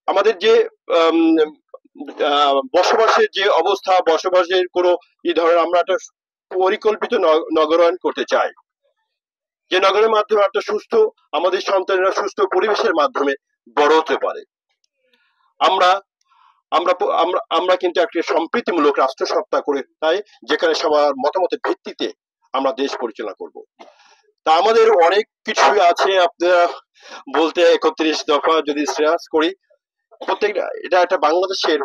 আমাদের যে বসবাসের যে অবস্থা, বসবাসের কোনো ধরেন আমরা একটা পরিকল্পিত নগরায়ণ করতে চাই, যে নগরের মাধ্যমে একটা সুস্থ, আমাদের সন্তানেরা সুস্থ পরিবেশের মাধ্যমে বড় হতে পারে। আমরা আমরা আমরা আমরা কিন্তু একটা সম্প্রীতিমূলক রাষ্ট্র সত্তা করে তাই, যেখানে সবার মতামতের ভিত্তিতে আমরা দেশ পরিচালনা করব। তা আমাদের অনেক কিছু আছে, আপনারা বলতে 31 দফা যদি শ্রেয়াস করি, প্রত্যেকটা এটা একটা বাংলাদেশের,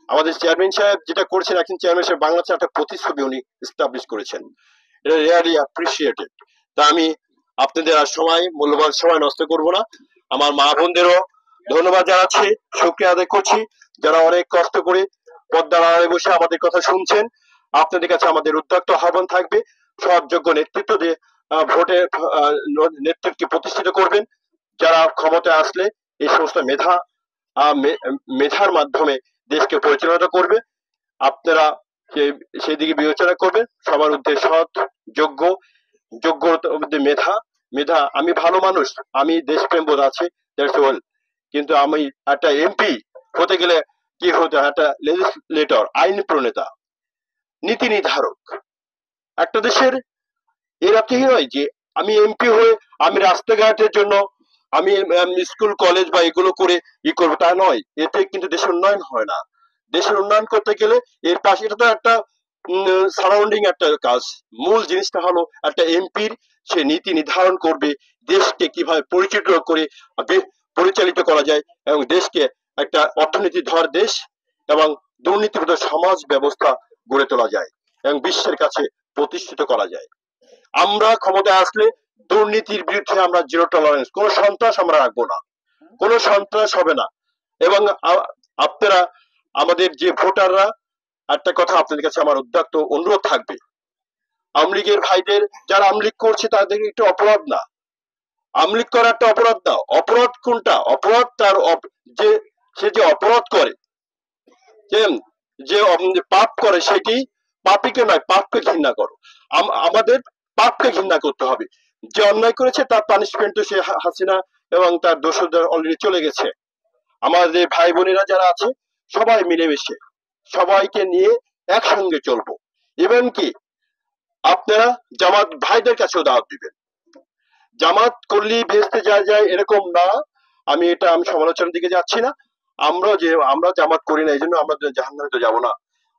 আমাদের চেয়ারম্যান সাহেব যেটা করেছেন, এখন চেয়ারম্যান সাহেব বাংলাদেশের একটা প্রতিচ্ছবি উনি এস্টাবলিশ করেছেন, এটা রিয়ালি অ্যাপ্রিসিয়েটেড। তা আমি আপনাদের আর সময়, মূল্যবান সময় নষ্ট করব না। আমার মা বোনদেরও ধন্যবাদ জানাচ্ছি, শুকরিয়া আদায় করছি, যারা অনেক কষ্ট করে পদ্মার আড়ালে বসে আমাদের কথা শুনছেন। আপনাদের কাছে আমাদের উদ্যোক্ত আহ্বান থাকবে, সৎ যোগ্য নেতৃত্ব দিয়ে ভোটে নেতৃত্বকে প্রতিষ্ঠিত করবেন, যারা ক্ষমতায় আসলে এই সমস্ত মেধার মাধ্যমে দেশকে পরিচালনা করবে। আপনারা সেই দিকে বিবেচনা করবেন, সবার উদ্দেশ্য সৎ, যোগ্য, যোগ্যতার মধ্যে মেধা, আমি ভালো মানুষ, আমি দেশপ্রেম বোধ আছে, কিন্তু আমি একটা এমপি হতে গেলে কি হতে হয়, একটা লেজিসলেটর, আইন প্রণেতা, নীতি নির্ধারক একটা দেশের। এর অর্থ নয় যে আমি এমপি হয়ে আমি রাস্তাঘাটের জন্য আমি স্কুল কলেজ বা এগুলো করে করবো, তা নয়। এতে কিন্তু দেশের উন্নয়ন হয় না। দেশের উন্নয়ন করতে গেলে এর পাশে, এটা তো একটা সারাউন্ডিং একটা কাজ, মূল জিনিসটা হলো একটা এমপির, সে নীতি নির্ধারণ করবে দেশকে কিভাবে পরিচালিত করা যায়, এবং দেশকে একটা অর্থনীতি ধর দেশ এবং দুর্নীতিমুক্ত সমাজ ব্যবস্থা গড়ে তোলা যায় এবং বিশ্বের কাছে প্রতিষ্ঠিত করা যায়। আমরা ক্ষমতায় আসলে দুর্নীতির বিরুদ্ধে আমরা জিরো টলারেন্স, কোনো সন্ত্রাস আমরা রাখবো না, কোনো সন্ত্রাস হবে না। এবং আপনারা আমাদের যে ভোটাররা, একটা কথা আপনাদের কাছে আমার উদ্যোক্ত অনুরোধ থাকবে, আওয়ামী লীগের ভাইদের, যারা আওয়ামী লীগ করছে তাদের একটু অপরাধ না, আওয়ামী লীগ করা একটা অপরাধ না। অপরাধ কোনটা? অপরাধ তার যে সে যে অপরাধ করে, যে পাপ করে, সেটি পাপীকে নয়, পাপকে ঘৃণা করো। আমাদের পাপকে ঘৃণা করতে হবে। যে অন্যায় করেছে তার পানিশমেন্ট তো সে হাসিনা এবং তার দোষররা অলরেডি চলে গেছে। আমাদের ভাই বোনেরা যারা আছে সবাই মিলেমিশে সবাইকে নিয়ে একসঙ্গে চলবো। ইভেন কি আপনারা জামাত ভাইদের কাছেও দাওয়াত দিবেন। জামাত করলেই ভেস্তে যায় এরকম না, আমি সমালোচনার দিকে যাচ্ছি না। আমরা জামাত করি না এই জন্য আমরা জাহান্নামে তো যাবো না।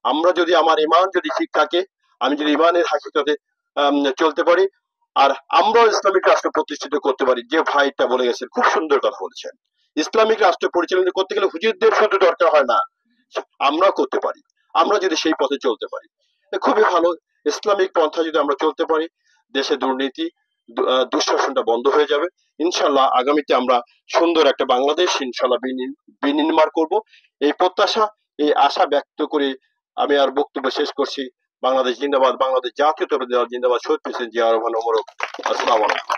আমরা যদি, আমার ইমান যদি ঠিক থাকে, আমি যদি ইমানের হাকিকতে চলতে পারি, আর আমরা ইসলামিক রাষ্ট্র প্রতিষ্ঠিত করতে পারি, যে ভাইটা বলে গেছেন, খুব সুন্দর কথা বলেছেন, ইসলামিক রাষ্ট্র পরিচালনা করতে গেলে হুজুরদের শুধু দরকার হয় না, আমরা করতে পারি। আমরা যদি সেই পথে চলতে পারি খুবই ভালো। ইসলামিক পন্থা যদি আমরা চলতে পারি, দেশে দুর্নীতি, দুঃশাসনটা বন্ধ হয়ে যাবে। ইনশাল্লাহ আগামীতে আমরা সুন্দর একটা বাংলাদেশ ইনশাল্লাহ বিনির্মাণ করব, এই প্রত্যাশা, এই আশা ব্যক্ত করে আমি আর বক্তব্য শেষ করছি। বাংলাদেশ জিন্দাবাদ, বাংলাদেশ জাতীয়তাবাদী দল জিন্দাবাদ, শহীদ প্রেসিডেন্ট জিয়া রহমান ওমর। আসসালামু আলাইকুম।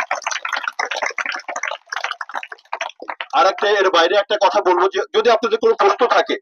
আর একটা এর বাইরে একটা কথা বলবো, যদি আপনাদের কোনো প্রশ্ন থাকে,